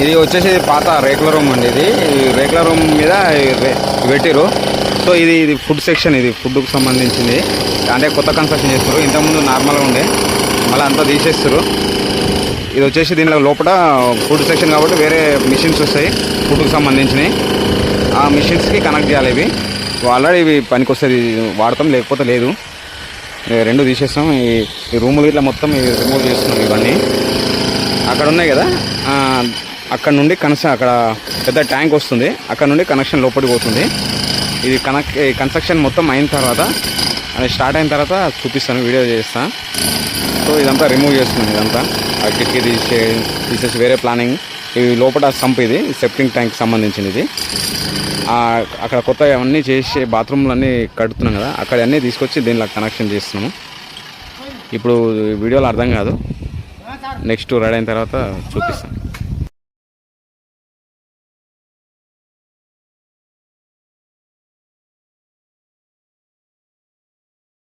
ఇది వచ్చేసి పాత రేకుల రూమ్ అండి. ఇది రేకుల రూమ్ మీద పెట్టిరు. సో ఇది ఫుడ్ సెక్షన్, ఇది ఫుడ్కు సంబంధించింది. అంటే కొత్త కన్స్ట్రక్షన్ చేస్తారు. ఇంతకుముందు నార్మల్గా ఉండే, మళ్ళీ అంతా తీసేస్తారు. ఇది వచ్చేసి దీనిలో లోపల ఫుడ్ సెక్షన్ కాబట్టి వేరే మిషన్స్ వస్తాయి ఫుడ్కి సంబంధించినవి. ఆ మిషన్స్కి కనెక్ట్ చేయాలి. ఇవి ఆల్రెడీ ఇవి పనికి వస్తుంది, వాడతాం, లేకపోతే లేదు. రెండు తీసేస్తాం. ఈ రూములు ఇట్లా మొత్తం రిమూవ్ చేస్తున్నాం. ఇవన్నీ అక్కడ ఉన్నాయి కదా, అక్కడ నుండి అక్కడ పెద్ద ట్యాంక్ వస్తుంది, అక్కడ నుండి కనెక్షన్ లోపలికి పోతుంది. ఇది కన్స్ట్రక్షన్ మొత్తం అయిన తర్వాత, అది స్టార్ట్ అయిన తర్వాత చూపిస్తాను, వీడియో చేస్తాను. సో ఇదంతా రిమూవ్ చేస్తున్నాం. ఇదంతా ఆ కిటికీ తీసేసి వేరే ప్లానింగ్. ఇవి లోపల సంప్, ఇది సెప్టింగ్ ట్యాంక్ సంబంధించింది. ఇది అక్కడ కొత్త అవన్నీ చేసి బాత్రూమ్లు అన్నీ కడుతున్నాం కదా, అక్కడ అన్నీ తీసుకొచ్చి దీనిలో కనెక్షన్ చేస్తున్నాము. ఇప్పుడు వీడియోలో అర్థం కాదు, నెక్స్ట్ రెడీ అయిన తర్వాత చూపిస్తాను.